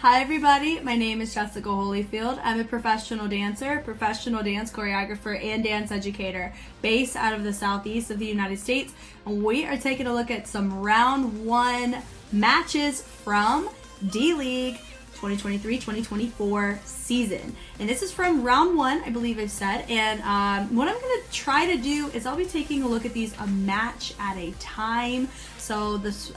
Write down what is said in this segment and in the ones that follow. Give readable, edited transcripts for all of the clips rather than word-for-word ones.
Hi everybody, my name is Jessica Holyfield. I'm a professional dancer, professional dance choreographer, and dance educator based out of the southeast of the United States. And we are taking a look at some round one matches from D.LEAGUE 2023-2024 season. And this is from round one, I believe I've said. And what I'm going to try to do is I'll be taking a look at these a match at a time. So this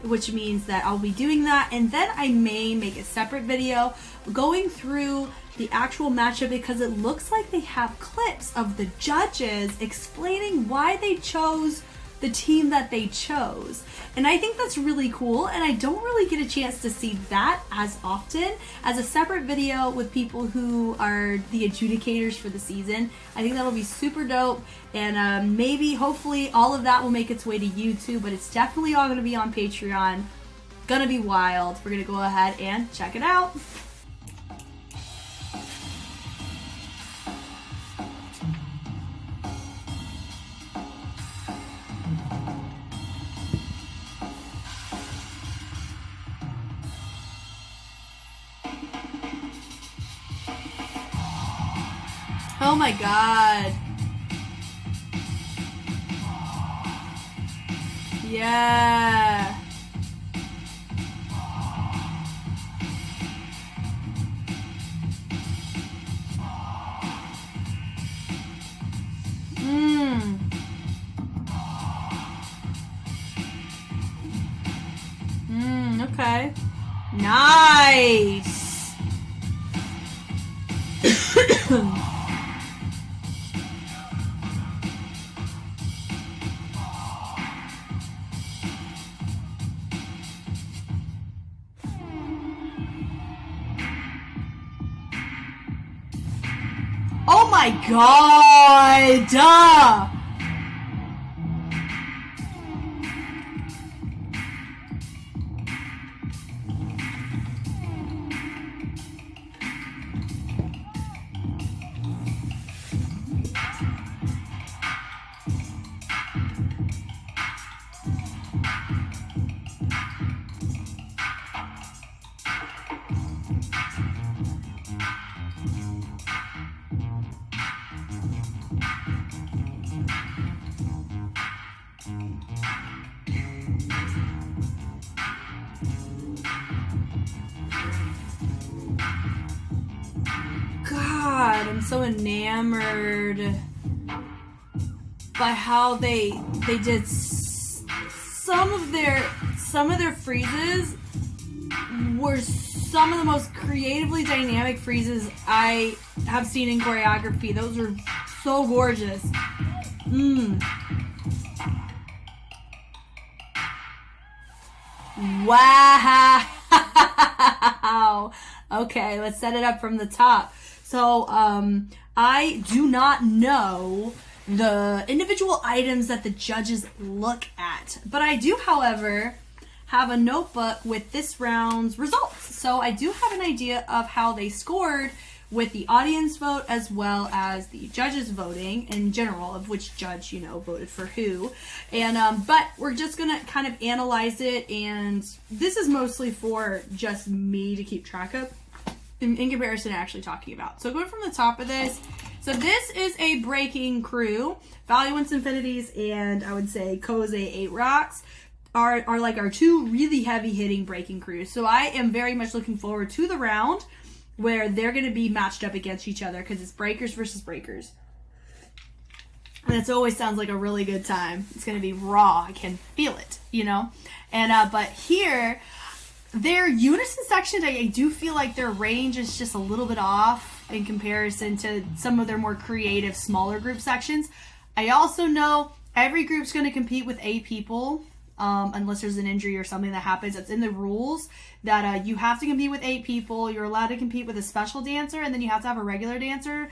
which means that I'll be doing that, and then I may make a separate video going through the actual matchup because it looks like they have clips of the judges explaining why they chose the team that they chose. And I think that's really cool, and I don't really get a chance to see that as often as a separate video with people who are the adjudicators for the season. I think that'll be super dope, and maybe, hopefully, all of that will make its way to YouTube, but it's definitely all going to be on Patreon. Gonna be wild. We're going to go ahead and check it out. Oh my god. Yeah. Okay. Nice. Oh my god! God, I'm so enamored by how they did some of their freezes were some of the most creatively dynamic freezes I have seen in choreography. Those are so gorgeous. Wow. Okay, let's set it up from the top. So, I do not know the individual items that the judges look at, but I do, however, have a notebook with this round's results. So I do have an idea of how they scored with the audience vote as well as the judges voting in general of which judge, voted for who. And, but we're just gonna kind of analyze it, and this is mostly for just me to keep track of in comparison to actually talking about. So going from the top of this, so this is a breaking crew. Valuence INFINITIES and I would say Koze 8 Rocks are like our two really heavy hitting breaking crews. So I am very much looking forward to the round where they're going to be matched up against each other because it's breakers versus breakers. And it always sounds like a really good time. It's going to be raw. I can feel it, And, but here, their unison section, I do feel like their range is just a little bit off in comparison to some of their more creative, smaller group sections. I also know every group's going to compete with 8 people, unless there's an injury or something that happens. It's in the rules that you have to compete with 8 people. You're allowed to compete with a special dancer, and then you have to have a regular dancer.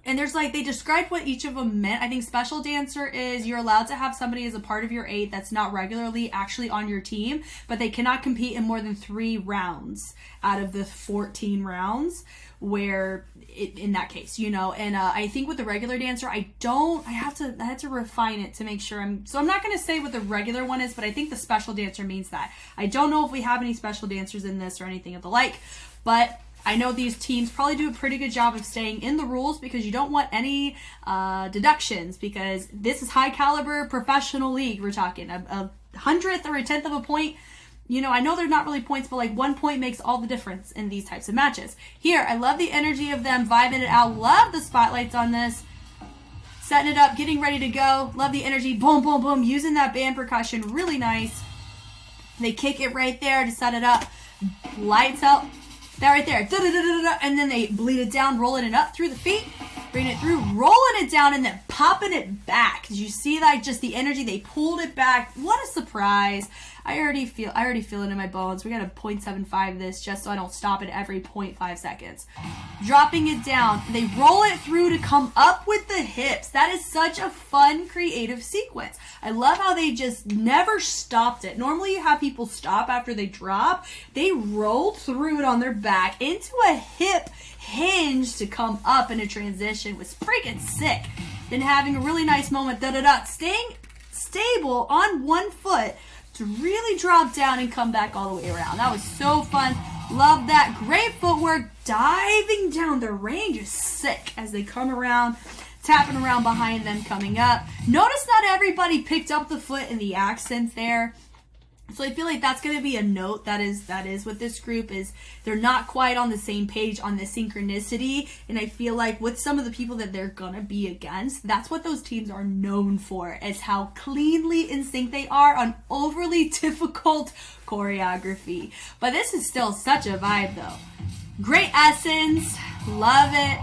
And there's like, they described what each of them meant. I think special dancer is you're allowed to have somebody as a part of your 8 that's not regularly actually on your team, but they cannot compete in more than 3 rounds out of the 14 rounds, where in that case, you know. And I think with the regular dancer, I had to refine it to make sure I'm not going to say what the regular one is, but I think the special dancer means that. I don't know if we have any special dancers in this or anything of the like, but I know these teams probably do a pretty good job of staying in the rules, because you don't want any deductions, because this is high caliber professional league. We're talking a 100th or a 10th of a point. You know, I know they're not really points, but like 1 point makes all the difference in these types of matches. Here, I love the energy of them vibing it out. Love the spotlights on this. Setting it up, getting ready to go. Love the energy. Boom, boom, boom. Using that band percussion. Really nice. They kick it right there to set it up. Lights out. That right there. Da-da-da-da-da. And then they bleed it down, rolling it up through the feet. Bringing it through, rolling it down, and then popping it back. Did you see that? Just the energy. They pulled it back. What a surprise. I already feel it in my bones. We got to 0.75 this just so I don't stop it every 0.5 seconds. Dropping it down. They roll it through to come up with the hips. That is such a fun, creative sequence. I love how they just never stopped it. Normally you have people stop after they drop. They rolled through it on their back into a hip hinge to come up in a transition. Was freaking sick. Then having a really nice moment, staying stable on 1 foot to really drop down and come back all the way around. That was so fun. Love that. Great footwork. Diving down. The range is sick as they come around, tapping around behind them, coming up. Notice not everybody picked up the foot in the accent there. So I feel like that's going to be a note that is with this group, is they're not quite on the same page on the synchronicity. And I feel like with some of the people that they're going to be against, that's what those teams are known for, is how cleanly in sync they are on overly difficult choreography. But this is still such a vibe though. Great essence. Love it.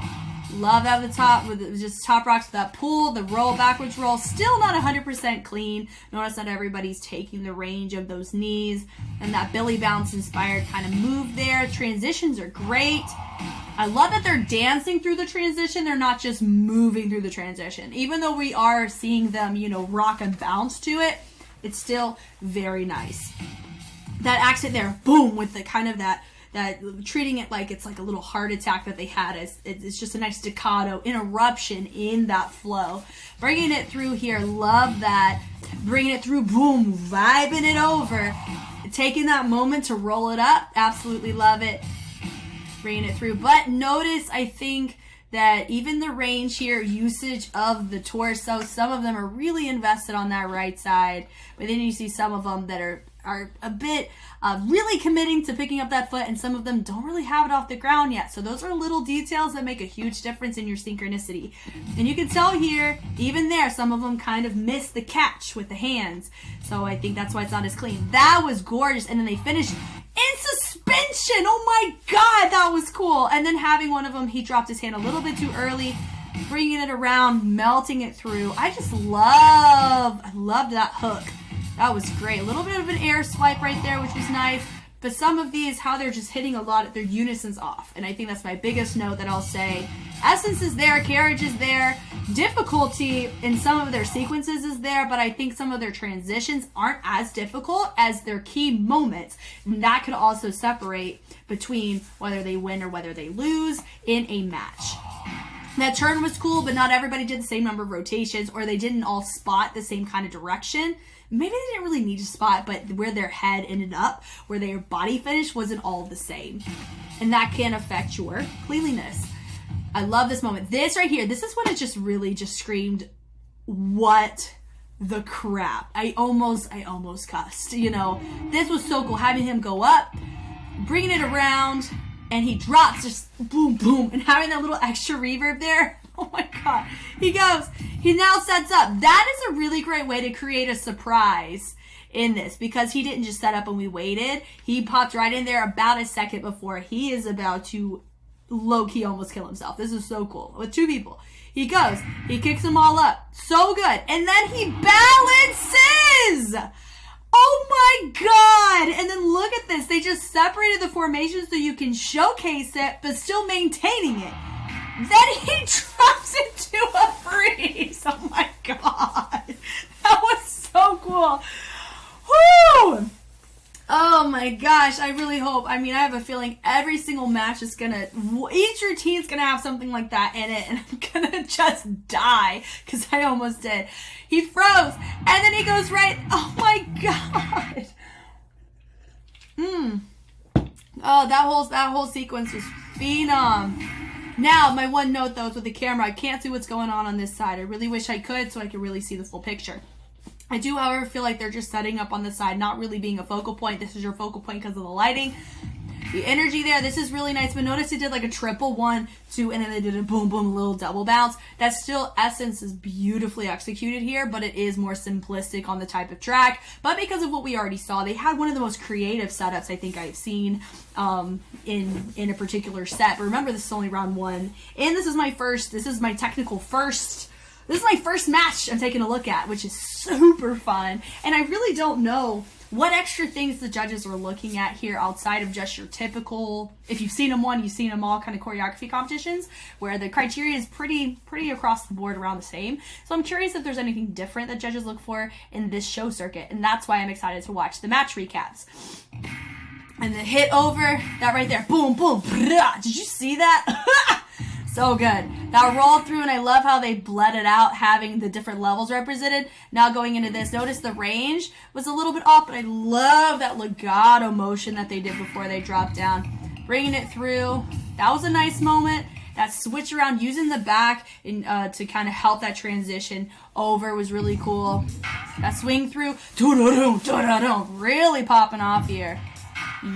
Love at the top with just top rocks with that pull, the roll, backwards roll. Still not 100% clean. Notice that everybody's taking the range of those knees, and that Billy Bounce inspired kind of move there. Transitions are great. I love that they're dancing through the transition. They're not just moving through the transition. Even though we are seeing them, you know, rock and bounce to it, it's still very nice. That accent there, boom, with the kind of that treating it like it's like a little heart attack that they had. It's just a nice staccato interruption in that flow. Bringing it through here, love that. Bringing it through, boom, vibing it over. Taking that moment to roll it up, absolutely love it. Bringing it through. But notice, I think, that even the range here, usage of the torso, some of them are really invested on that right side. But then you see some of them that are a bit really committing to picking up that foot, and some of them don't really have it off the ground yet. So those are little details that make a huge difference in your synchronicity. And you can tell here, even there, some of them kind of miss the catch with the hands. So I think that's why it's not as clean. That was gorgeous. And then they finished in suspension. Oh my God, that was cool. And then having one of them, he dropped his hand a little bit too early, bringing it around, melting it through. I loved that hook. That was great. A little bit of an air swipe right there, which was nice. But some of these, how they're just hitting a lot, their unison's off. And I think that's my biggest note that I'll say. Essence is there, carriage is there. Difficulty in some of their sequences is there, but I think some of their transitions aren't as difficult as their key moments. And that could also separate between whether they win or whether they lose in a match. That turn was cool, but not everybody did the same number of rotations, or they didn't all spot the same kind of direction. Maybe they didn't really need to spot, but where their head ended up, where their body finish wasn't all the same. And that can affect your cleanliness. I love this moment. This right here, this is when it just really just screamed, what the crap. I almost cussed, you know. This was so cool. Having him go up, bringing it around, and he drops, just boom, boom, and having that little extra reverb there. Oh my God. He goes, he now sets up. That is a really great way to create a surprise in this, because he didn't just set up and we waited. He popped right in there about a second before he is about to low-key almost kill himself. This is so cool. With 2 people. He goes, he kicks them all up. So good. And then he balances! Oh my God! And then look at this. They just separated the formation so you can showcase it, but still maintaining it. Then he drops into a freeze. Oh my god. That was so cool. Woo! Oh my gosh, I really hope. I mean, I have a feeling every single match is gonna, each routine's gonna have something like that in it, and I'm gonna just die, because I almost did. He froze, and then he goes right, oh my god. Oh, that whole sequence was phenom. Now, my one note though is with the camera, I can't see what's going on this side. I really wish I could, so I could really see the full picture. I do, however, feel like they're just setting up on the side, not really being a focal point. This is your focal point because of the lighting. The energy there, this is really nice. But notice they did like a triple 1, 2, and then they did a boom, boom, little double bounce. That still, essence is beautifully executed here, but it is more simplistic on the type of track. But because of what we already saw, they had one of the most creative setups I think I've seen in a particular set. But remember, this is only round 1. And this is my first match I'm taking a look at, which is super fun. And I really don't know what extra things the judges are looking at here outside of just your typical, if you've seen them one, you've seen them all kind of choreography competitions, where the criteria is pretty across the board around the same. So I'm curious if there's anything different that judges look for in this show circuit. And that's why I'm excited to watch the match recaps. And the hit over, that right there, boom, boom, brah. Did you see that? So good. That rolled through, and I love how they bled it out, having the different levels represented. Now going into this, notice the range was a little bit off, but I love that legato motion that they did before they dropped down. Bringing it through. That was a nice moment. That switch around, using the back to kind of help that transition over was really cool. That swing through, really popping off here.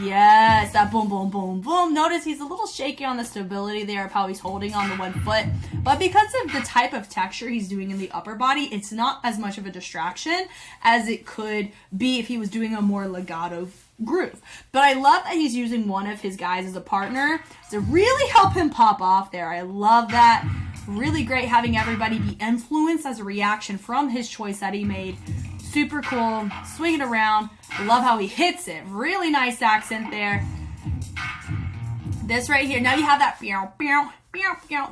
Yes, that boom, boom, boom, boom. Notice he's a little shaky on the stability there of how he's holding on the one foot. But because of the type of texture he's doing in the upper body, it's not as much of a distraction as it could be if he was doing a more legato groove. But I love that he's using one of his guys as a partner to really help him pop off there. I love that. Really great having everybody be influenced as a reaction from his choice that he made. Super cool. Swing it around. I love how he hits it. Really nice accent there. This right here. Now you have that.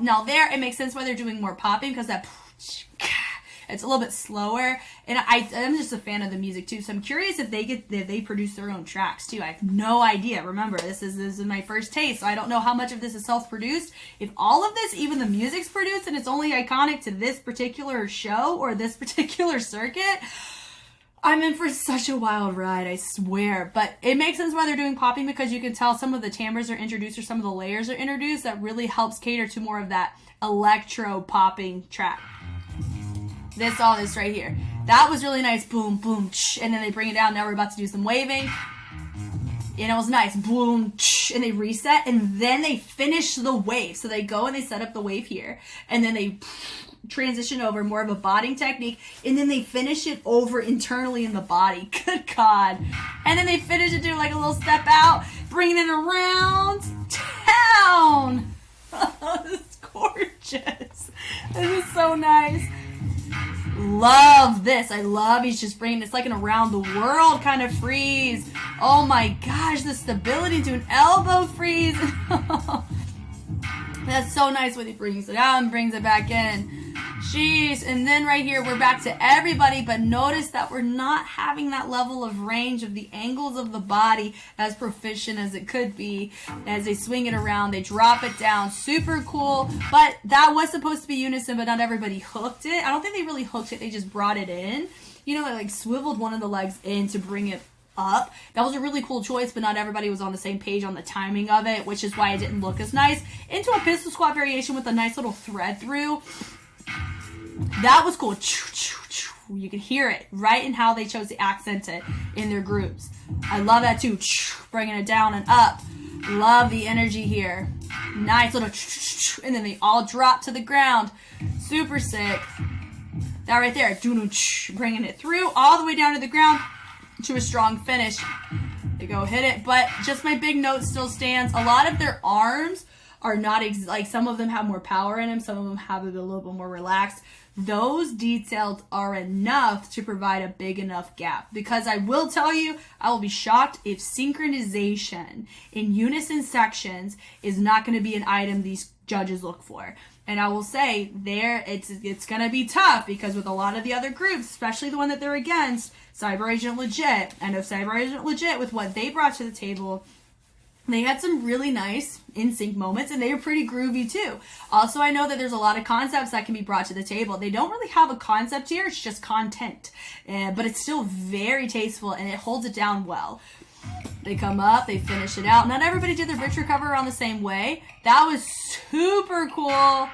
Now there, it makes sense why they're doing more popping, because that it's a little bit slower. And I'm just a fan of the music too. So I'm curious if they produce their own tracks too. I have no idea. Remember, this is my first taste, so I don't know how much of this is self-produced. If all of this, even the music's produced, and it's only iconic to this particular show or this particular circuit, I'm in for such a wild ride, I swear. But it makes sense why they're doing popping, because you can tell some of the timbres are introduced or some of the layers are introduced. That really helps cater to more of that electro popping track. This right here. That was really nice. Boom, boom, and then they bring it down. Now we're about to do some waving. And it was nice. Boom, and they reset, and then they finish the wave. So they go and they set up the wave here, and then they transition over, more of a bodying technique, and then they finish it over internally in the body. Good God. And then they finish it doing like a little step out, bringing it around town. This is gorgeous. This is so nice. Love this. I love he's just bringing, it's like an around the world kind of freeze. Oh my gosh, the stability to an elbow freeze. That's so nice when he brings it out and brings it back in. Jeez. And then right here, we're back to everybody, but notice that we're not having that level of range of the angles of the body as proficient as it could be. As they swing it around, they drop it down. Super cool. But that was supposed to be unison, but not everybody hooked it. I don't think they really hooked it. They just brought it in. You know, they like swiveled one of the legs in to bring it up. That was a really cool choice, but not everybody was on the same page on the timing of it, which is why it didn't look as nice. Into a pistol squat variation with a nice little thread through. That was cool. You can hear it right in how they chose to accent it in their groups. I love that too. Bringing it down and up. Love the energy here. Nice little, and then they all drop to the ground. Super sick. That right there. Bringing it through all the way down to the ground to a strong finish. They go hit it, but just my big note still stands. A lot of their arms are not like some of them have more power in them, some of them have it a little bit more relaxed. Those details are enough to provide a big enough gap, because I will tell you, I will be shocked if synchronization in unison sections is not going to be an item these judges look for. And I will say it's going to be tough, because with a lot of the other groups, especially the one that they're against, CyberAgent Legit, I know CyberAgent Legit, with what they brought to the table, they had some really nice in-sync moments, and they were pretty groovy too. Also, I know that there's a lot of concepts that can be brought to the table. They don't really have a concept here, it's just content. But it's still very tasteful, and it holds it down well. They come up, they finish it out. Not everybody did their bridge recover around the same way. That was super cool.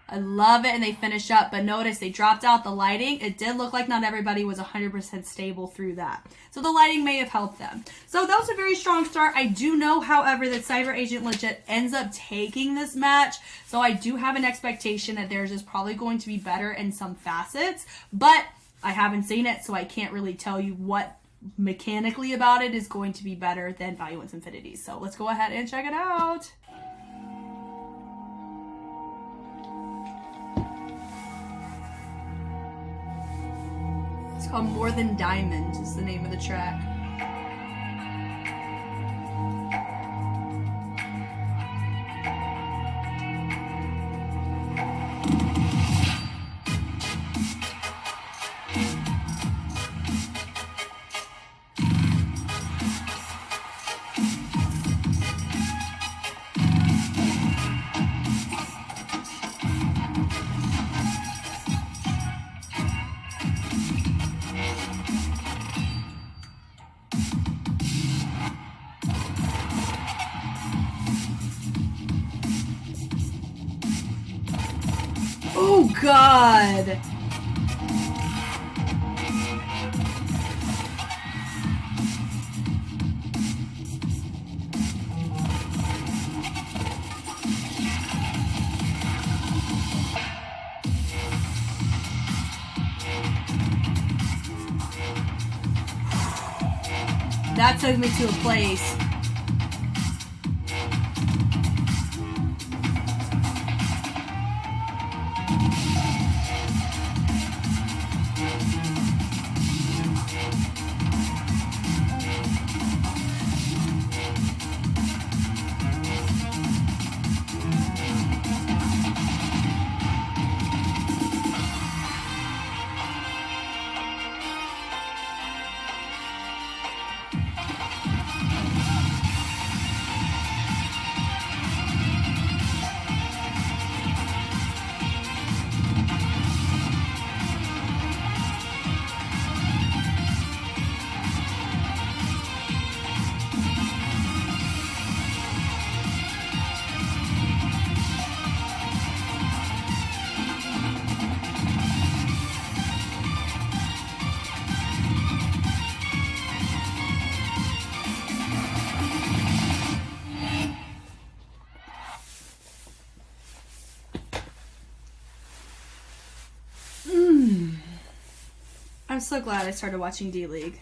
I love it, and they finished up, but notice they dropped out the lighting. It did look like not everybody was 100% stable through that. So the lighting may have helped them. So that was a very strong start. I do know, however, that CyberAgent Legit ends up taking this match, so I do have an expectation that theirs is probably going to be better in some facets, but I haven't seen it, so I can't really tell you what mechanically about it is going to be better than Valuence INFINITIES. So let's go ahead and check it out. It's called More Than Diamond is the name of the track. Oh, God. That took me to a place. I'm so glad I started watching D.LEAGUE.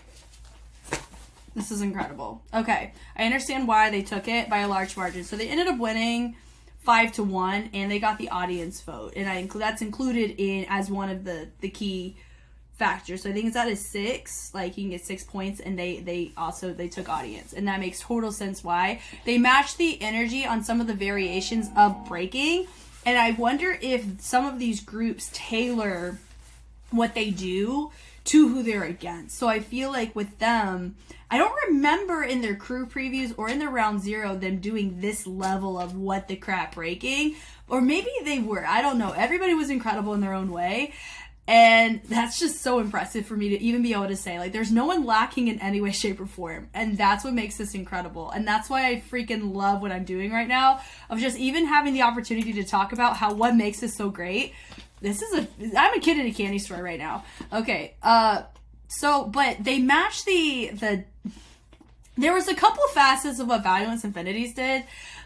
This is incredible. Okay, I understand why they took it by a large margin. So they ended up winning 5-1, and they got the audience vote, and that's included in as one of the key factors. So I think it's out of 6, like you can get 6 points, and they took audience, and that makes total sense why. They matched the energy on some of the variations of breaking, and I wonder if some of these groups tailor what they do to who they're against. So I feel like with them, I don't remember in their crew previews or in their round 0 them doing this level of what the crap breaking, or maybe they were, I don't know. Everybody was incredible in their own way, and that's just so impressive for me to even be able to say, like, there's no one lacking in any way, shape, or form, and that's what makes this incredible. And that's why I freaking love what I'm doing right now, of just even having the opportunity to talk about what makes this so great. I'm a kid in a candy store right now. Okay, but they matched there was a couple facets of what Valuence INFINITIES did.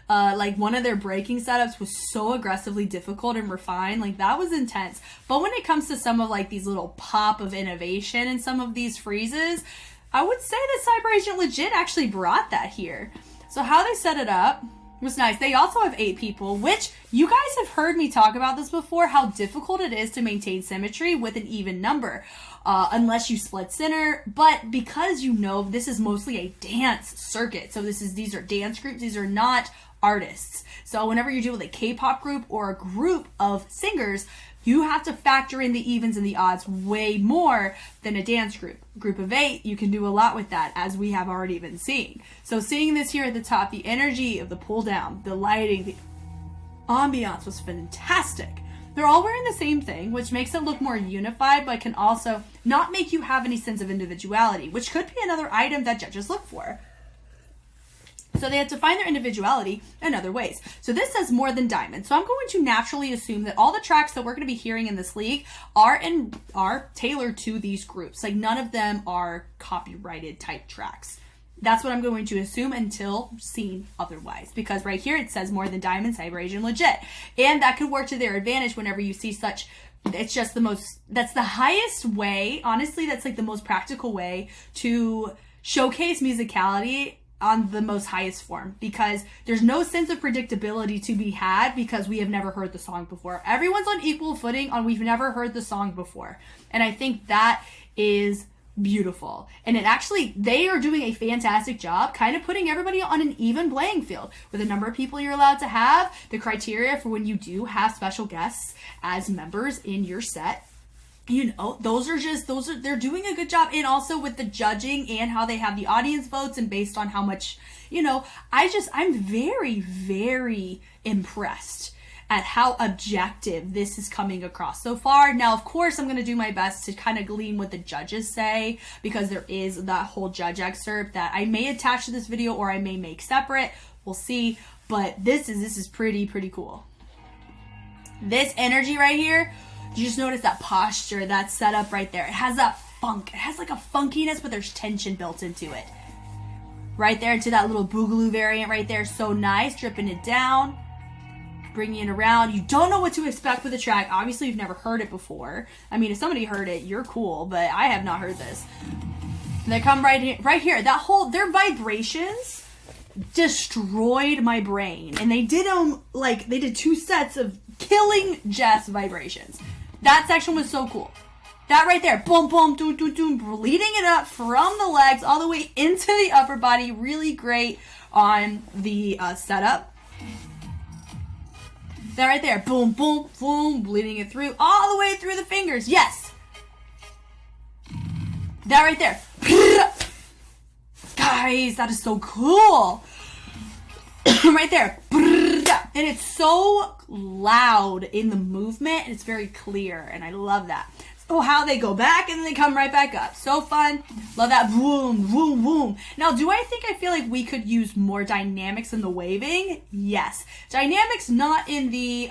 Like one of their breaking setups was so aggressively difficult and refined. Like that was intense. But when it comes to some of like these little pop of innovation and some of these freezes, I would say that CyberAgent Legit actually brought that here. So how they set it up It was nice. They also have 8 people, which you guys have heard me talk about this before, how difficult it is to maintain symmetry with an even number, unless you split center. But because you know this is mostly a dance circuit, so these are dance groups, these are not artists. So whenever you deal with a K-pop group or a group of singers, you have to factor in the evens and the odds way more than a dance group. Group of 8, you can do a lot with that, as we have already been seeing. So seeing this here at the top, the energy of the pull down, the lighting, the ambiance was fantastic. They're all wearing the same thing, which makes it look more unified, but can also not make you have any sense of individuality, which could be another item that judges look for. So they had to find their individuality in other ways. So this says more than diamonds. So I'm going to naturally assume that all the tracks that we're going to be hearing in this league are tailored to these groups. Like none of them are copyrighted type tracks. That's what I'm going to assume until seen otherwise. Because right here it says more than diamonds, CyberAgent legit. And that could work to their advantage whenever you see such. It's just that's the highest way. Honestly, that's like the most practical way to showcase musicality on the most highest form, because there's no sense of predictability to be had because we have never heard the song before. Everyone's on equal footing on we've never heard the song before. And I think that is beautiful. And they are doing a fantastic job kind of putting everybody on an even playing field with the number of people you're allowed to have, the criteria for when you do have special guests as members in your set. You know, they're doing a good job. And also with the judging and how they have the audience votes and based on how much, you know, I'm very, very impressed at how objective this is coming across so far. Now, of course, I'm going to do my best to kind of glean what the judges say, because there is that whole judge excerpt that I may attach to this video or I may make separate. We'll see. But this is pretty cool. This energy right here, you just notice that posture, that setup right there. It has that funk. It has like a funkiness, but there's tension built into it. Right there to that little boogaloo variant right there. So nice. Dripping it down. Bringing it around. You don't know what to expect with the track. Obviously, you've never heard it before. I mean, if somebody heard it, you're cool, but I have not heard this. And they come right here. Their vibrations destroyed my brain. And they did they did 2 sets of killing Jess vibrations. That section was so cool. That right there, boom, boom, doom, doom, doom, leading it up from the legs all the way into the upper body. Really great on the setup. That right there, boom, boom, boom, bleeding it through all the way through the fingers. Yes. That right there. Guys, that is so cool. Right there. And it's so loud in the movement, and it's very clear, and I love that. So how they go back and then they come right back up. So fun. Love that. Boom, boom, boom. Now, I feel like we could use more dynamics in the waving? Yes. Dynamics not in the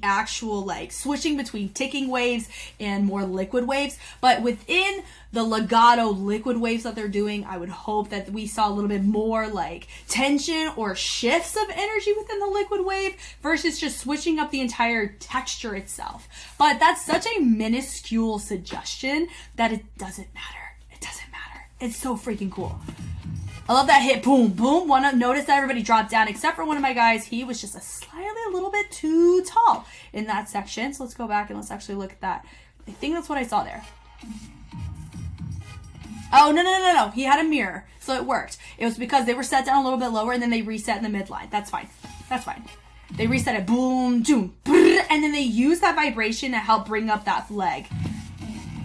actual like switching between ticking waves and more liquid waves, but within the legato liquid waves that they're doing, I would hope that we saw a little bit more like tension or shifts of energy within the liquid wave versus just switching up the entire texture itself. But that's such a minuscule suggestion that it doesn't matter. It doesn't matter. It's so freaking cool. I love that hit. Boom, boom. Notice that everybody dropped down except for one of my guys. He was just a little bit too tall in that section. So let's go back and let's actually look at that. I think that's what I saw there. Oh, no. He had a mirror. So it worked. It was because they were set down a little bit lower and then they reset in the midline. That's fine. They reset it. Boom, doom, and then they use that vibration to help bring up that leg.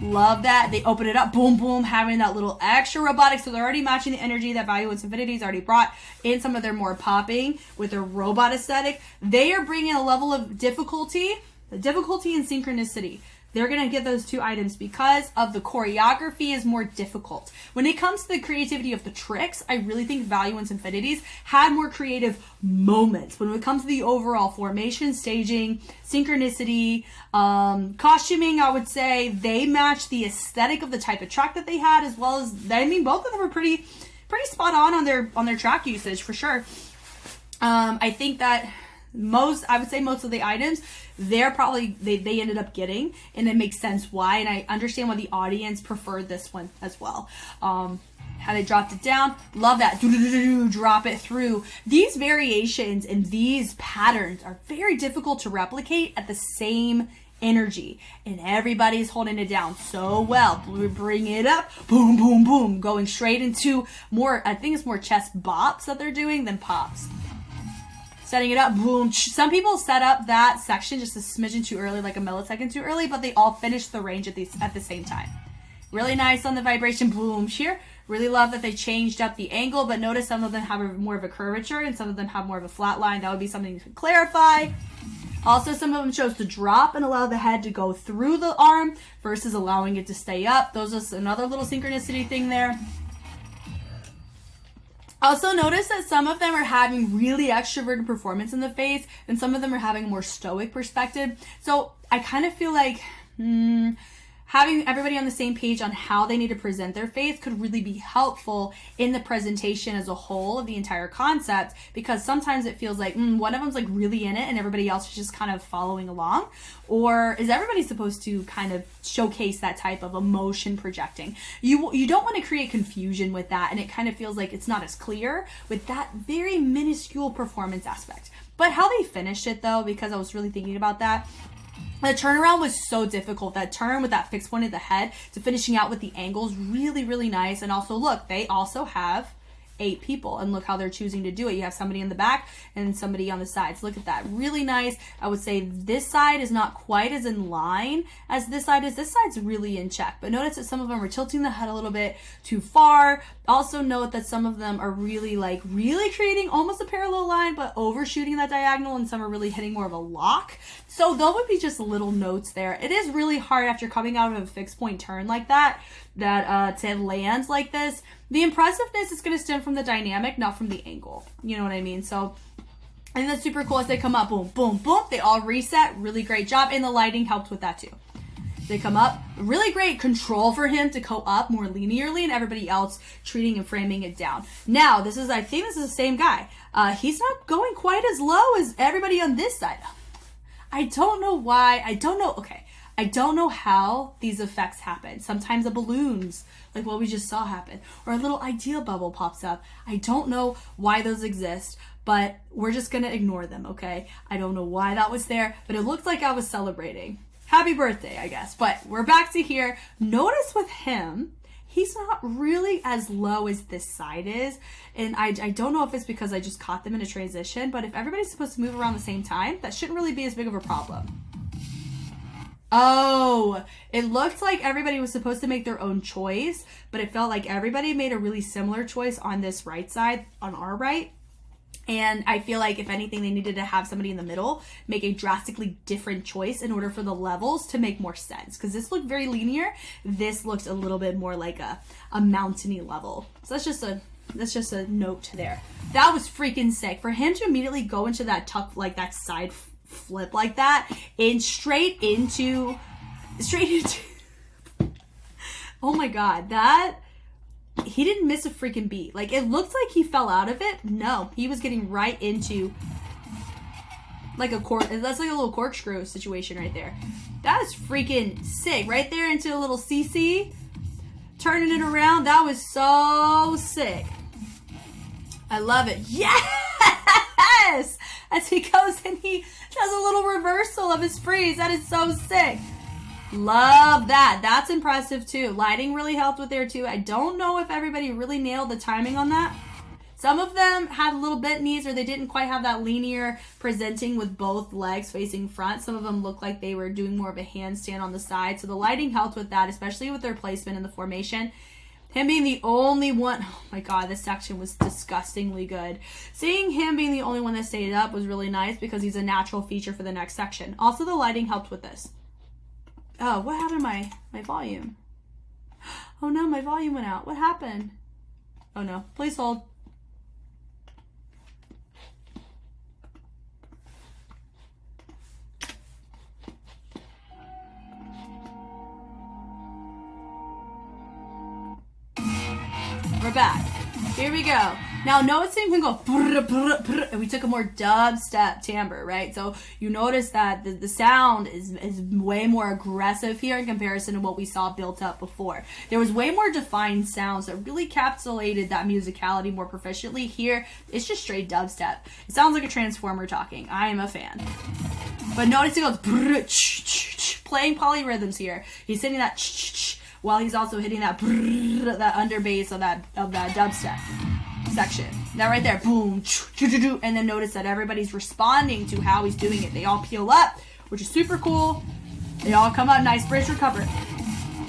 Love that. They open it up. Boom, boom. Having that little extra robotic. So they're already matching the energy that Valuence INFINITIES already brought in some of their more popping with their robot aesthetic. They are bringing a level of difficulty and synchronicity. They're going to get those 2 items because of the choreography is more difficult. When it comes to the creativity of the tricks, I really think Valuence INFINITIES had more creative moments. When it comes to the overall formation, staging, synchronicity, costuming, I would say they match the aesthetic of the type of track that they had, as well as, both of them were pretty spot on their track usage for sure. I think that most of the items they ended up getting, and it makes sense why, and I understand why the audience preferred this one as well. How they dropped it down. Love that. Drop it through. These variations and these patterns are very difficult to replicate at the same energy. And everybody's holding it down so well. Bring it up. Boom, boom, boom. Going straight into more, I think it's more chest bops that they're doing than pops. Setting it up. Boom. Some people set up that section just a smidgen too early, like a millisecond too early, but they all finish the range at the same time. Really nice on the vibration. Boom. Here. Really love that they changed up the angle, but notice some of them have more of a curvature and some of them have more of a flat line. That would be something to clarify. Also, some of them chose to drop and allow the head to go through the arm versus allowing it to stay up. Those is another little synchronicity thing there. Also, notice that some of them are having really extroverted performance in the face and some of them are having a more stoic perspective. So I kind of feel like having everybody on the same page on how they need to present their faith could really be helpful in the presentation as a whole of the entire concept, because sometimes it feels like one of them's like really in it and everybody else is just kind of following along. Or is everybody supposed to kind of showcase that type of emotion projecting? You don't want to create confusion with that, and it kind of feels like it's not as clear with that very minuscule performance aspect. But how they finished it though, because I was really thinking about that, the turnaround was so difficult. That turn with that fixed point at the head to finishing out with the angles, really, really nice. And also, look, they also have 8 people, and look how they're choosing to do it. You have somebody in the back and somebody on the sides. Look at that, really nice. I would say this side is not quite as in line as this side is. This side's really in check, but notice that some of them are tilting the head a little bit too far. Also note that some of them are really creating almost a parallel line, but overshooting that diagonal, and some are really hitting more of a lock. So those would be just little notes there. It is really hard after coming out of a fixed point turn like that to land like this. The impressiveness is going to stem from the dynamic, not from the angle. You know what I mean? So I think that's super cool as they come up. Boom, boom, boom. They all reset. Really great job. And the lighting helped with that too. They come up. Really great control for him to go up more linearly, and everybody else treating and framing it down. Now, I think this is the same guy. He's not going quite as low as everybody on this side. I don't know why. I don't know how these effects happen. Sometimes the balloons, like what we just saw happen, or a little idea bubble pops up. I don't know why those exist, but we're just gonna ignore them, okay? I don't know why that was there, but it looked like I was celebrating. Happy birthday, I guess. But we're back to here. Notice with him, he's not really as low as this side is. And I don't know if it's because I just caught them in a transition, but if everybody's supposed to move around the same time, that shouldn't really be as big of a problem. Oh, it looked like everybody was supposed to make their own choice, but it felt like everybody made a really similar choice on this right side, on our right. And I feel like if anything, they needed to have somebody in the middle make a drastically different choice in order for the levels to make more sense. Because this looked very linear. This looked a little bit more like a mountainy level. So that's just a note there. That was freaking sick. For him to immediately go into that tuck, like that side flip like that, and straight into oh my god, he didn't miss a freaking beat. Like, it looked like he fell out of it. No, he was getting right into like that's like a little corkscrew situation right there. That is freaking sick. Right there into a little CC, turning it around. That was so sick. I love it. Yes! As he goes and he does a little reversal of his freeze. That is so sick. Love that. That's impressive too. Lighting really helped with there too. I don't know if everybody really nailed the timing on that. Some of them had little bent knees, or they didn't quite have that linear presenting with both legs facing front. Some of them looked like they were doing more of a handstand on the side. So the lighting helped with that, especially with their placement in the formation. Him being the only one, oh my god, this section was disgustingly good. Seeing him being the only one that stayed up was really nice because he's a natural feature for the next section. Also, the lighting helped with this. Oh, what happened to my volume? Oh no, my volume went out. What happened? Oh no, please hold. We're back. Here we go. Now noticing we can go brr, brr, brr, and we took a more dubstep timbre, right? So you notice that the sound is way more aggressive here in comparison to what we saw built up before. There was way more defined sounds that really encapsulated that musicality more proficiently. Here, it's just straight dubstep. It sounds like a transformer talking. I am a fan. But notice it goes brr, ch, ch, ch, playing polyrhythms here. He's hitting that ch, ch, ch, while he's also hitting that brr, that underbass of that dubstep section. That right there, boom, and then notice that everybody's responding to how he's doing it. They all peel up, which is super cool. They all come up, nice bridge recover.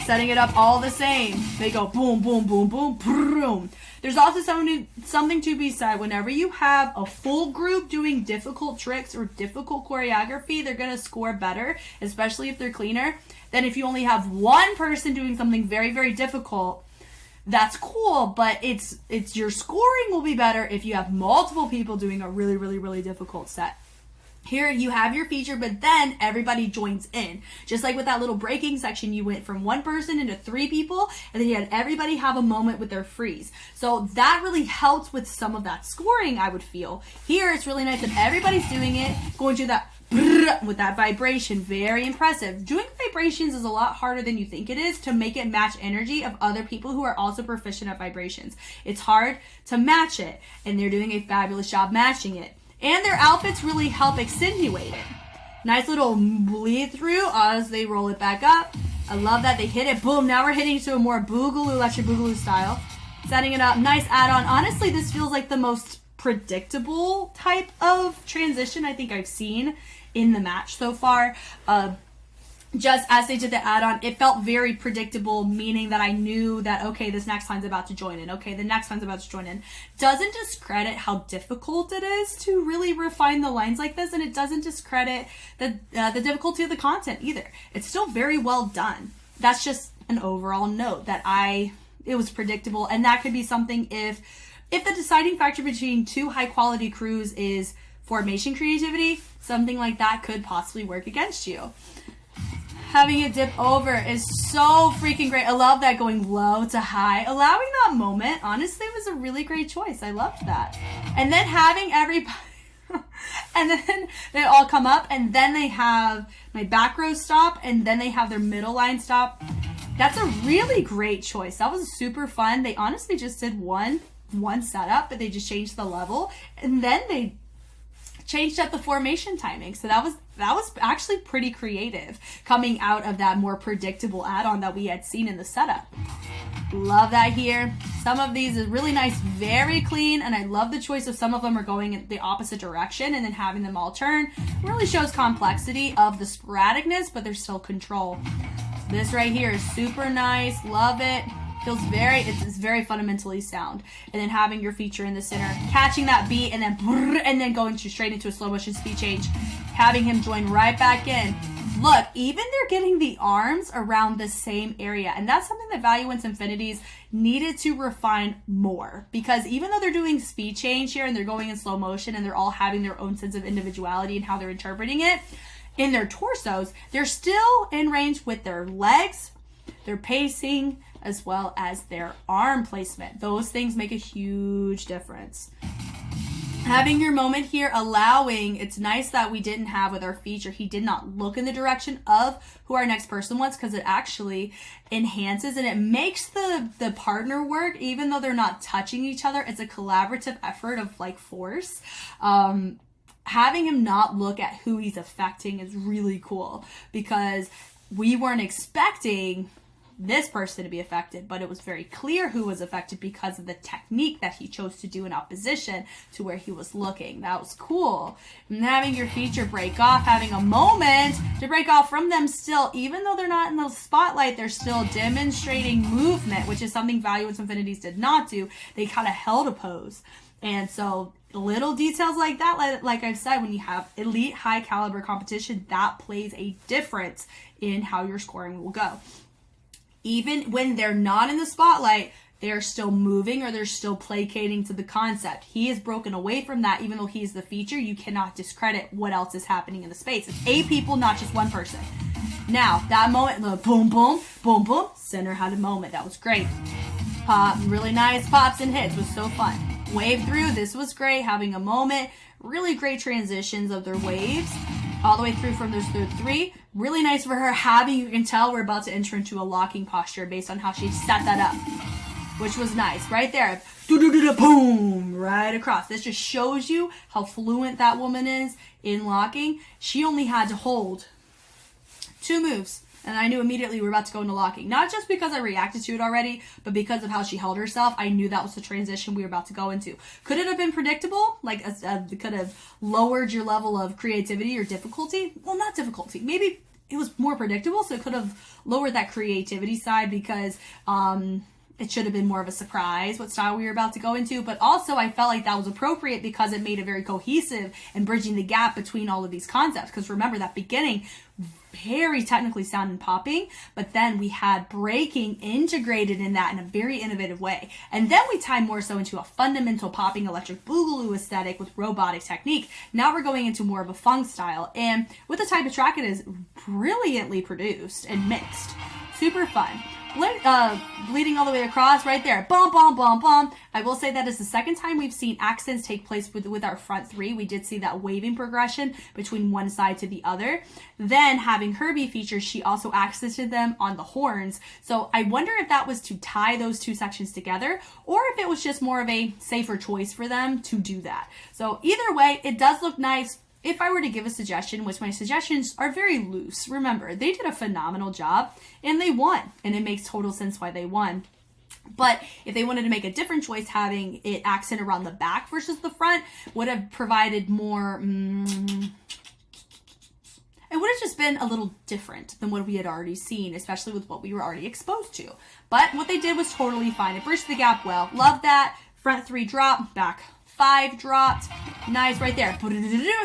Setting it up all the same. They go boom, boom, boom, boom, boom. There's also something to be said. Whenever you have a full group doing difficult tricks or difficult choreography, they're going to score better, especially if they're cleaner, than if you only have one person doing something very, very difficult. That's cool, but it's your scoring will be better if you have multiple people doing a really, really, really difficult set. Here you have your feature, but then everybody joins in. Just like with that little breaking section, you went from one person into 3 people, and then you had everybody have a moment with their freeze. So that really helps with some of that scoring, I would feel. Here, it's really nice that everybody's doing it, going to that with that vibration. Very impressive. Doing vibrations is a lot harder than you think it is to make it match energy of other people who are also proficient at vibrations. It's hard to match it, and they're doing a fabulous job matching it. And their outfits really help accentuate it. Nice little bleed through as they roll it back up. I love that they hit it. Boom, now we're hitting to a more boogaloo, electric boogaloo style. Setting it up, nice add-on. Honestly, this feels like the most predictable type of transition I think I've seen in the match so far. Just as they did the add-on, it felt very predictable, meaning that I knew that, okay, this next line's about to join in. Okay, the next line's about to join in. Doesn't discredit how difficult it is to really refine the lines like this, and it doesn't discredit the difficulty of the content either. It's still very well done. That's just an overall note that it was predictable, and that could be something if the deciding factor between 2 high-quality crews is formation creativity, something like that could possibly work against you. Having it dip over is so freaking great. I love that going low to high. Allowing that moment, honestly, was a really great choice. I loved that. And then having everybody, and then they all come up, and then they have my back row stop, and then they have their middle line stop. That's a really great choice. That was super fun. They honestly just did one setup, but they just changed the level, and then they changed up the formation timing. So that was actually pretty creative coming out of that more predictable add-on that we had seen in the setup. Love that here. Some of these is really nice, very clean, and I love the choice of some of them are going in the opposite direction and then having them all turn. Really shows complexity of the sporadicness, but there's still control. This right here is super nice. Love it. Feels it's very fundamentally sound. And then having your feature in the center, catching that beat, and then going straight into a slow motion speed change, having him join right back in. Look, even they're getting the arms around the same area, and that's something that Valuence INFINITIES needed to refine more, because even though they're doing speed change here and they're going in slow motion and they're all having their own sense of individuality and how they're interpreting it in their torsos, they're still in range with their legs, their pacing, as well as their arm placement. Those things make a huge difference. Having your moment here, it's nice that we didn't have with our feature, he did not look in the direction of who our next person was, because it actually enhances and it makes the partner work, even though they're not touching each other. It's a collaborative effort of like force. Having him not look at who he's affecting is really cool, because we weren't expecting this person to be affected, but it was very clear who was affected because of the technique that he chose to do in opposition to where he was looking. That was cool. And having your feature break off, having a moment to break off from them still, even though they're not in the spotlight, they're still demonstrating movement, which is something Valuence INFINITIES did not do. They kind of held a pose. And so little details like that, like I've said, when you have elite high caliber competition, that plays a difference in how your scoring will go. Even when they're not in the spotlight, they're still moving or they're still placating to the concept. He has broken away from that. Even though he's the feature, you cannot discredit what else is happening in the space. It's 8 people, not just one person. Now, that moment, the boom, boom, boom, boom, center had a moment. That was great. Pop, really nice pops and hits. Was so fun. Wave through. This was great. Having a moment. Really great transitions of their waves. All the way through from this third 3. Really nice for her having, you can tell we're about to enter into a locking posture based on how she set that up. Which was nice. Right there. Boom. Right across. This just shows you how fluent that woman is in locking. She only had to hold 2 moves. And I knew immediately we were about to go into locking. Not just because I reacted to it already, but because of how she held herself. I knew that was the transition we were about to go into. Could it have been predictable? Like, could have lowered your level of creativity or difficulty? Well, not difficulty. Maybe it was more predictable, so it could have lowered that creativity side because it should have been more of a surprise what style we were about to go into. But also, I felt like that was appropriate because it made it very cohesive and bridging the gap between all of these concepts. Because remember, that beginning, very technically sound and popping, but then we had breaking integrated in that in a very innovative way. And then we tied more so into a fundamental popping electric boogaloo aesthetic with robotic technique. Now we're going into more of a funk style. And with the type of track, it is brilliantly produced and mixed. Super fun. Bleeding all the way across right there. Bum, bum, bum, bum. I will say that is the second time we've seen accents take place with our front 3. We did see that waving progression between one side to the other. Then having Herbie features, she also accented them on the horns. So I wonder if that was to tie those 2 sections together or if it was just more of a safer choice for them to do that. So either way, it does look nice. If I were to give a suggestion, which my suggestions are very loose, remember, they did a phenomenal job and they won. And it makes total sense why they won. But if they wanted to make a different choice, having it accent around the back versus the front would have provided more... it would have just been a little different than what we had already seen, especially with what we were already exposed to. But what they did was totally fine. It bridged the gap well. Love that. Front 3 drop, back 5 dropped. Nice right there.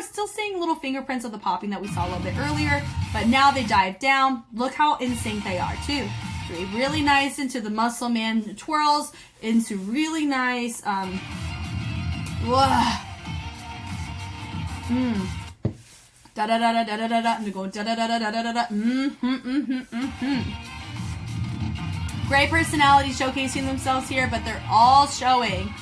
Still seeing little fingerprints of the popping that we saw a little bit earlier, but now they dive down. Look how in sync they are too. 3 really nice into the muscle man twirls, into really nice Da da da da da da da da. I'm going da da da da da da da. Great personality showcasing themselves here, but they're all showing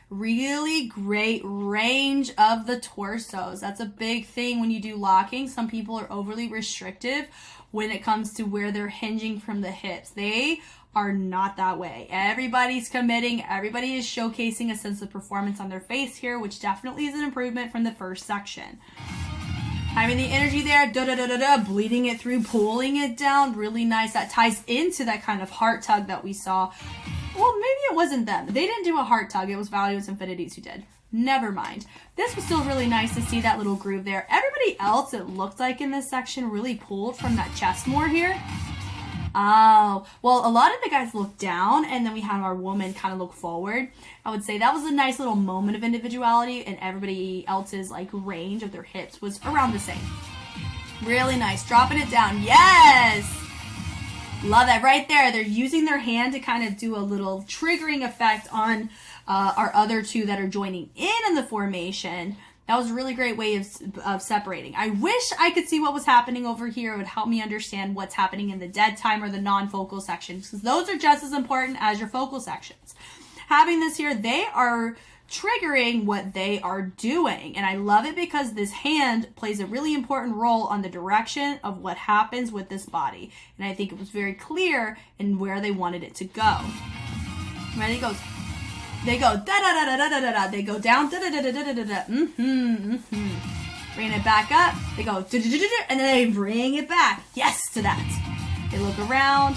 really great range of the torsos. That's a big thing when you do locking. Some people are overly restrictive when it comes to where they're hinging from the hips. They are not that way. Everybody's committing. Everybody is showcasing a sense of performance on their face here, which definitely is an improvement from the first section. Having the energy there, bleeding it through, pulling it down, really nice. That ties into that kind of heart tug that we saw. Well, maybe it wasn't them. They didn't do a heart tug. It was Valuence INFINITIES who did. Never mind. This was still really nice to see that little groove there. Everybody else, it looked like in this section, really pulled from that chest more here. Oh, well, a lot of the guys looked down, and then we had our woman kind of look forward. I would say that was a nice little moment of individuality, and everybody else's like range of their hips was around the same. Really nice. Dropping it down. Yes! Love that right there. They're using their hand to kind of do a little triggering effect on our other 2 that are joining in the formation. That was a really great way of separating. I wish I could see what was happening over here. It would help me understand what's happening in the dead time or the non-focal sections, because those are just as important as your focal sections. Having this here, they are triggering what they are doing. And I love it because this hand plays a really important role on the direction of what happens with this body. And I think it was very clear in where they wanted it to go. Ready? Goes. They go da da da da da da da. They go down da da da da da da da. Bring it back up. They go da da da da, and then they bring it back. Yes to that. They look around.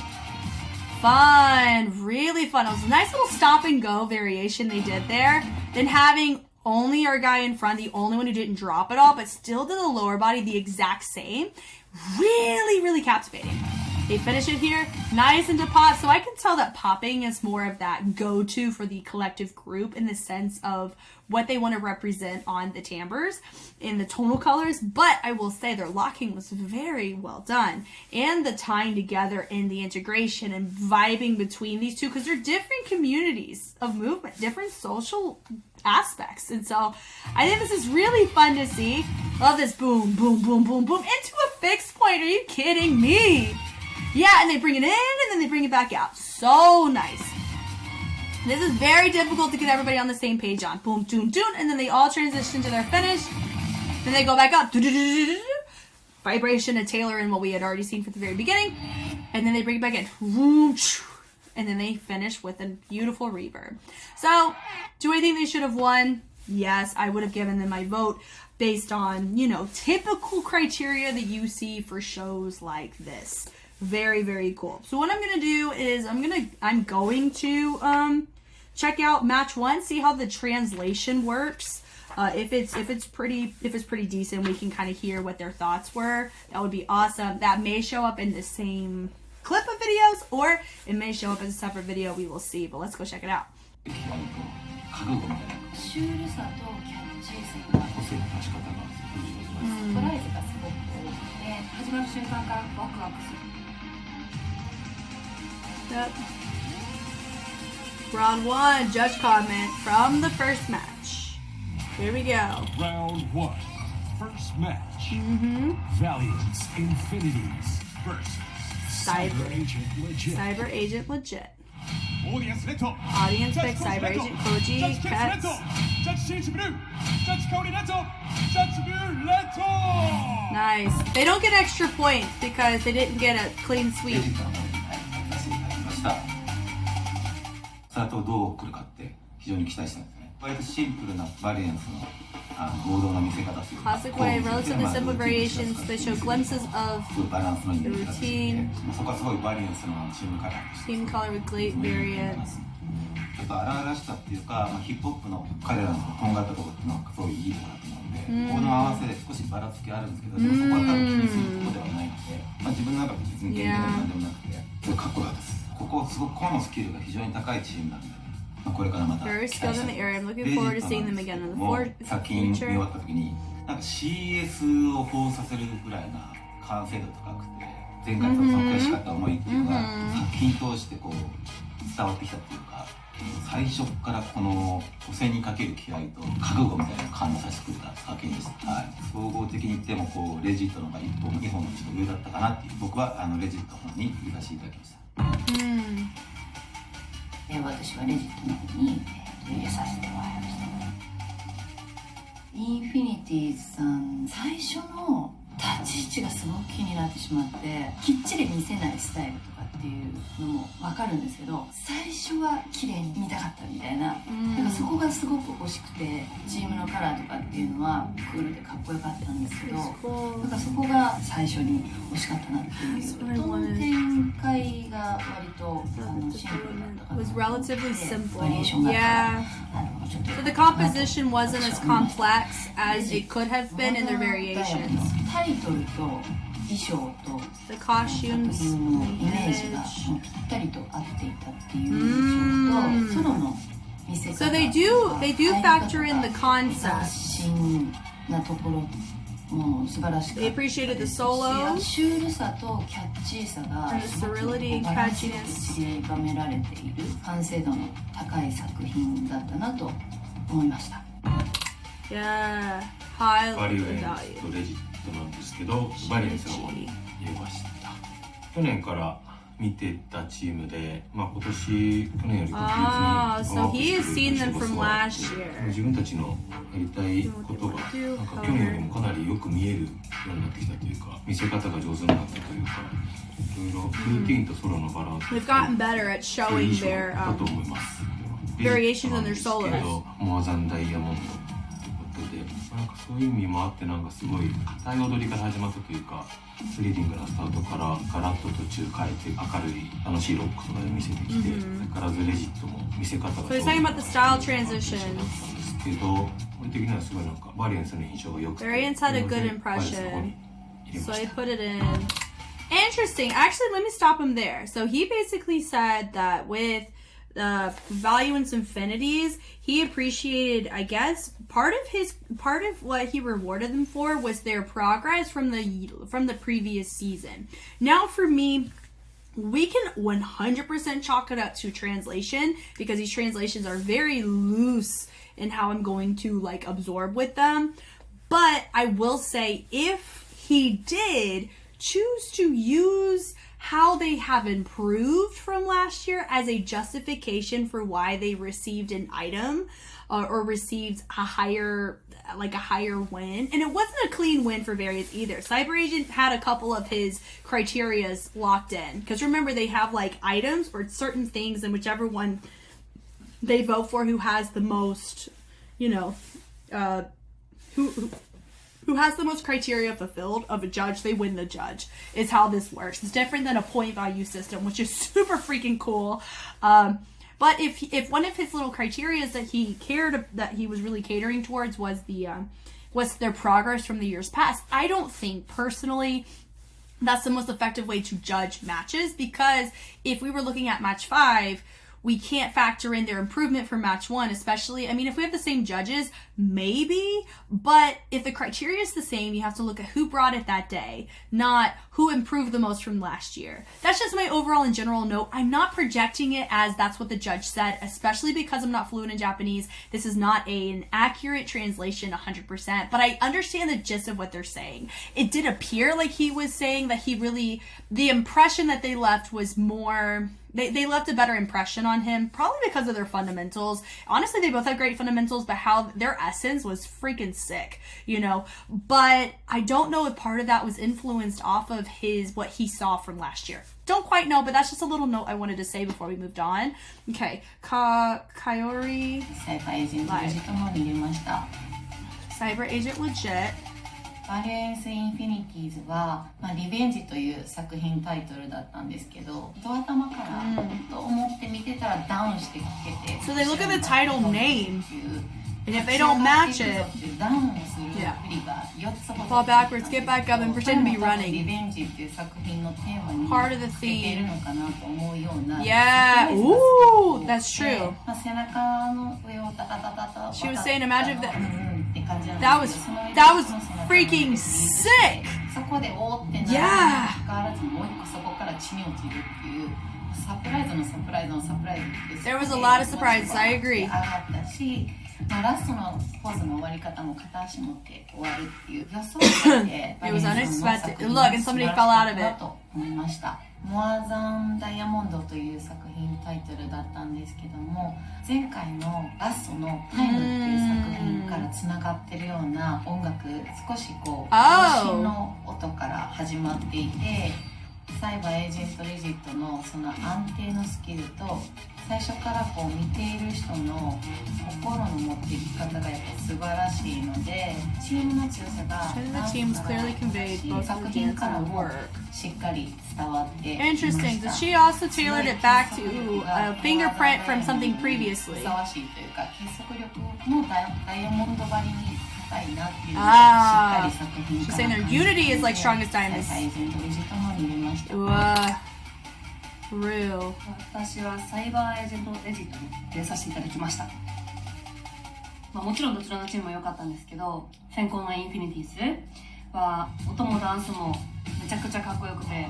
Fun, really fun. It was a nice little stop and go variation they did there. Then having only our guy in front, the only one who didn't drop at all, but still did the lower body the exact same. Really, really captivating. They finish it here, nice into pop. So I can tell that popping is more of that go-to for the collective group in the sense of what they want to represent on the timbres in the tonal colors. But I will say their locking was very well done. And the tying together in the integration and vibing between these two, because they're different communities of movement, different social aspects. And so I think this is really fun to see. Love this boom, boom, boom, boom, boom into a fixed point. Are you kidding me? Yeah, and they bring it in and then they bring it back out. So nice. This is very difficult to get everybody on the same page on. Boom, doom, doom, and then they all transition to their finish. Then they go back up. Vibration to tailor in what we had already seen from the very beginning. And then they bring it back in. And then they finish with a beautiful reverb. So, do I think they should have won? Yes, I would have given them my vote based on, you know, typical criteria that you see for shows like this. Very, very cool. So what I'm gonna do is I'm going to check out match 1, see how the translation works. If it's pretty decent, we can kind of hear what their thoughts were. That would be awesome. That may show up in the same clip of videos, or it may show up as a separate video. We will see. But let's go check it out. シュールさとキャッチーさが個性の出し方がストライズがすごく多くて、始まる瞬間からワクワクする。Yep. Round 1, judge comment from the first match. Here we go. Round 1, first match. Valuence INFINITIES versus CyberAgent Legit. CyberAgent Legit. Audience picks CyberAgent Koji Pets. Nice. They don't get extra points because they didn't get a clean sweep. スタートどう来るかって非常に期待したんですね。割とシンプルなバリエンスの王道な見せ方というか、 Classic way, relatively simple variations. They show glimpses of バランスのいい the 見せ方をしていて、 routine. そこはすごいバリエンスのチームカラーとして Team color with great variance. ちょっと荒々しさっていうか、ヒップホップの彼らのとんがったところっていうのはすごいいいところだと思うので、この合わせで少しばらつきあるんですけど、でもそこは多分気にするところではないので、自分の中で別に限界なんでもなくて、すごいかっこよかったです。ここすごく個のスキルが非常に高いチームなんで、これからまた Very skilled in the area. I'm looking forward to seeing them again in the 作品見終 future. わった時になんか CS を彷彿させるぐらいな完成度高くて、前回とその悔しかった思いっていうのが作品通してこう伝わってきたっていうか、最初からこの補正にかける気合と覚悟みたいなのを感じさせてくれた作品です。はい、総合的に言ってもこうレジットのが1本2本のちょっと上だったかなっていう、僕はレジットの方に行かせていただきました。私はレジットの方に入れさせてもらいました。インフィニティーズさん、最初の立ち位置がすごく気になってしまって、きっちり見せないスタイルとかっていうのも分かるんですけど、最初は綺麗に見たかったみたいな、だからそこがすごく欲しくて、チームのカラーとかっていうのはクールでかっこよかったんですけど、だからそこが最初に欲しかったなっていう。どの展開が割とシンプルだったかな。Was relatively simple. バリエーションがあったら So the composition wasn't as complex as it could have been in their variations. タイトルと衣装と The 作 costumes, 品のイメージが image. ぴったりと合っていたっていう印象と、ソロの見せ方 So they do factor in the concept. 斬新なところも素晴らしかった They appreciated the solos. シュールさとキャッチーさが And the すごく sterility and バランスよく catchiness. 散りばめられている完成度の高い作品だったなと思いました。 Yeah, high バリエン value. とレジットなんですけど、バリエンスの方に入れました。去年から見てたチームで、今年去年より確実に So he has seen them from last year. 自分たちのやりたいことがなんか去年よりもかなりよく見えるようになってきたというか、見せ方が上手になったというか、いろいろルーティンとソロのバランス They've gotten better at そういう showing 印象 their だと思います。 variations on their solos. モアザンダイヤモンドってことで、なんかそういう意味もあって、なんかすごい硬い踊りから始まったというか、スリリングなスタートからガラッと途中変えて明るい楽しいロックとかで見せてきて、相変わらずレジットも見せ方が So he's talking about the style transitions. ですけど、俺的にはすごいなんかバリエンスの印象が良くて、 Variance had a good impression. So I put it in. Interesting. Actually, let me stop him there. So he basically said that with Valuence INFINITIES, he appreciated, I guess, part of what he rewarded them for was their progress from the previous season. Now for me, we can 100% chalk it up to translation because these translations are very loose in how I'm going to like absorb with them. But I will say if he did choose to use how they have improved from last year as a justification for why they received an item or received a higher win. And it wasn't a clean win for Various either. CyberAgent had a couple of his criterias locked in. Because remember, they have like items or certain things, and whichever one they vote for who has the most, you know, who has the most criteria fulfilled of a judge, they win the judge, is how this works. It's different than a point value system, which is super freaking cool. But if one of his little criterias that he was really catering towards was their progress from the years past, I don't think personally that's the most effective way to judge matches, because if we were looking at match 5, we can't factor in their improvement from match 1, especially, I mean, if we have the same judges, maybe, but if the criteria is the same, you have to look at who brought it that day, not who improved the most from last year. That's just my overall and general note. I'm not projecting it as that's what the judge said, especially because I'm not fluent in Japanese. This is not an accurate translation 100%, but I understand the gist of what they're saying. It did appear like he was saying that the impression that they left was more... They left a better impression on him, probably because of their fundamentals. Honestly, they both have great fundamentals, but how their essence was freaking sick, you know? But I don't know if part of that was influenced off of what he saw from last year. Don't quite know, but that's just a little note I wanted to say before we moved on. Okay, Kaori... CyberAgent legit. Valuence INFINITIES は、リベンジという作品タイトルだったんですけど、ド頭からと思って見てたらダウンしてきてて、 So they look at the title name, and if they don't match it, ダウンする振りが4つほど fall backwards, get back up, and pretend to be リ running. ベンジっていう作品のテーマに Part of the つけてる theme. のかなと思うような Yeah, ooh, that's true. 背中の上をタタタタタ She was saying, imagine if that... って感じなん That で was すけど、 that was freaking sick. そこでおーってなるにも Yeah. かかわらずもう一個そこから地に落ちるっていうサプライズのサプライズのサプライズって There was a lot of surprises. I agree. 上がったし、ラストのポーズの終わり方も片足持って終わるっていう予想外で It was unexpected. Look, and somebody fell out of it. と思いました。モアザンダイヤモンドという作品タイトルだったんですけども、前回のラストのタイムっていう作品からつながってるような音楽、少しこう渾身の音から始まっていて、サイバーエージェントレジットのその安定のスキルと最初からこう見ている人の心の持っていき方がやっぱ素晴らしいので、チームの強さが The teams clearly conveyed both 作 the 品 dance から and the も work. しっかり伝わっていま Interesting. した。 Did she also tailored it back to a fingerprint from something previously? ふさわしいというか、結束力のダイヤモンド張りに高いなっていうのが Ah. しっかり作品 She's から saying their unity is like strongest サイ diamonds. バーエージェントレジットの方に入れました。 Real. 私はサイバーエージェントレジットに入れさせていただきました。もちろんどちらのチームも良かったんですけど、先行のインフィニティーズは音もダンスもめちゃくちゃかっこよくて、で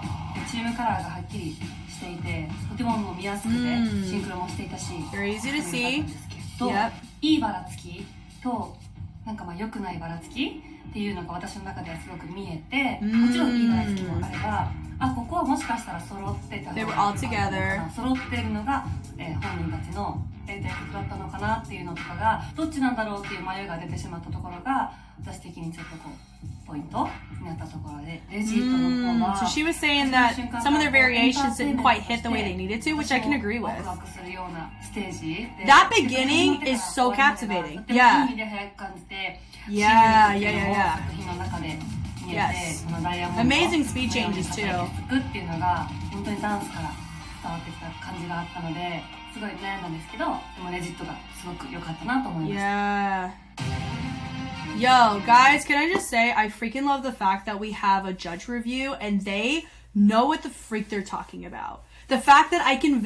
チームカラーがはっきりしていて、とても見やすくて、シンクロもしていたし、 Very easy to 良かった see. んですけど、 Yep. いいばらつきとなんか良くないばらつきっていうのが私の中ではすごく見えて、もちろんいいばらつきもあれば、ここはもしかしたら揃ってたの They were か all な together. 揃ってるのが、本人たちのやりたいことだったのかなっていうのとかがどっちなんだろうっていう迷いが出てしまったところが私的にちょっとこうポイントになったところで、レジートの方は So she was saying that some of their variations didn't quite hit the way they needed to, which I can agree with. ワクワクするようなステージで That beginning is so captivating. とてもいい Yeah. 意味で早く感じて Yeah, シーン yeah, の yeah, 作品の中で見えて、 Yes. そのダイヤモンド Amazing speed changes too. っていうのが本当にダンスから伝わってきた感じがあったので、すごい悩んだんですけど、でもレジットがすごく良かったなと思いました。 Yeah. Yo, guys, can I just say, I freaking love the fact that we have a judge review and they know what the freak they're talking about. The fact that I can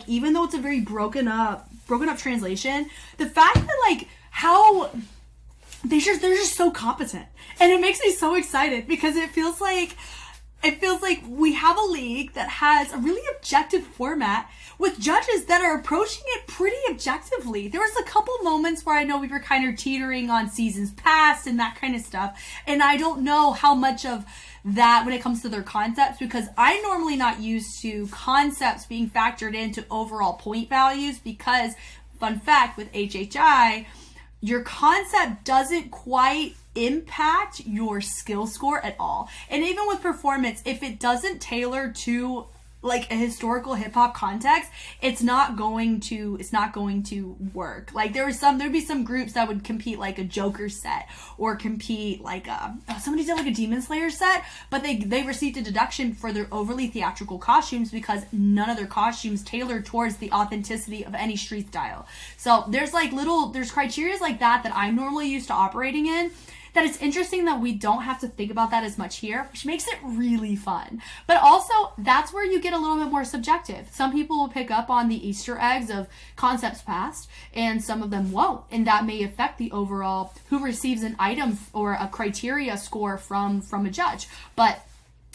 even though it's a very broken up translation, the fact that how they're just so competent. And it makes me so excited because it feels like it feels like we have a league that has a really objective format with judges that are approaching it pretty objectively. There was a couple moments where I know we were kind of teetering on seasons past and that kind of stuff, and I don't know how much of that when it comes to their concepts, because I'm normally not used to concepts being factored into overall point values, because fun fact with HHI, your concept doesn't quite impact your skill score at all. And even with performance, if it doesn't tailor to like a historical hip hop context, it's not going to work. Like there'd be some groups that would compete like a Joker set, or compete like somebody did like a Demon Slayer set, but they received a deduction for their overly theatrical costumes because none of their costumes tailored towards the authenticity of any street style. So there's criteria like that I'm normally used to operating in, that it's interesting that we don't have to think about that as much here, which makes it really fun. But also, that's where you get a little bit more subjective. Some people will pick up on the Easter eggs of concepts past, and some of them won't. And that may affect the overall who receives an item or a criteria score from a judge. But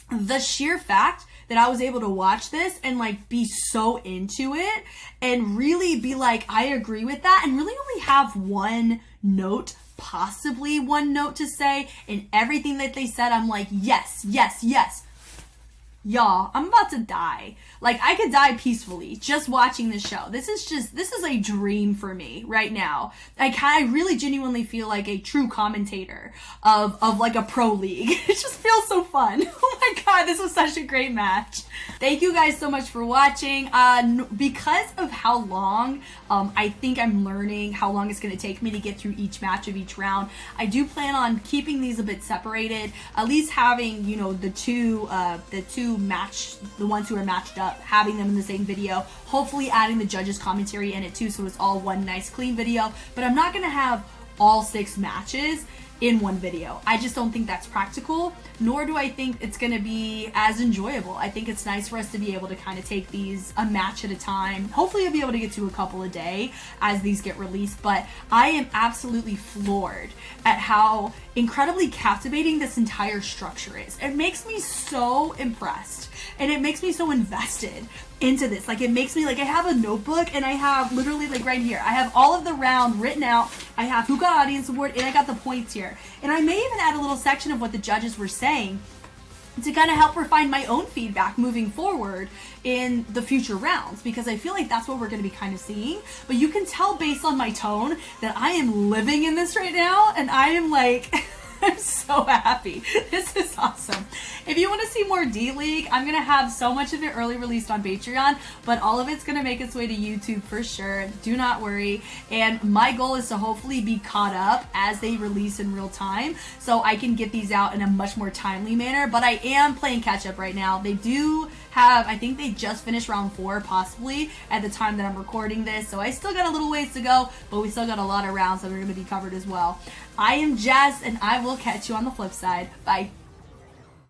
the sheer fact that I was able to watch this and like be so into it and really be like, I agree with that, and really only have possibly one note to say, and everything that they said, I'm like, yes. Y'all, I'm about to die. Like, I could die peacefully just watching this show. This is a dream for me right now. I really genuinely feel like a true commentator of like a pro league. It just feels so fun. Oh my god, this was such a great match. Thank you guys so much for watching. Because of how long I think I'm learning how long it's going to take me to get through each match of each round, I do plan on keeping these a bit separated, at least having, you know, the ones who are matched up, having them in the same video, hopefully adding the judges commentary in it too, so it's all one nice clean video. But I'm not gonna have all 6 matches in one video. I just don't think that's practical, nor do I think it's gonna be as enjoyable. I think it's nice for us to be able to kind of take these a match at a time. Hopefully I'll be able to get to a couple a day as these get released, but I am absolutely floored at how incredibly captivating this entire structure is. It makes me so impressed, and it makes me so invested into this. Like, it makes me like, I have a notebook, and I have literally like right here, I have all of the round written out. I have who got audience award, and I got the points here. And I may even add a little section of what the judges were saying to kind of help refine my own feedback moving forward in the future rounds, because I feel like that's what we're going to be kind of seeing. But you can tell based on my tone that I am living in this right now, and I am like I'm so happy. This is awesome. If you want to see more D.LEAGUE, I'm going to have so much of it early released on Patreon, but all of it's going to make its way to YouTube for sure. Do not worry. And my goal is to hopefully be caught up as they release in real time, so I can get these out in a much more timely manner. But I am playing catch up right now. They do have, I think they just finished round 4 possibly at the time that I'm recording this, so I still got a little ways to go, but we still got a lot of rounds that are going to be covered as well. I am Jess, and I will catch you on the flip side. Bye.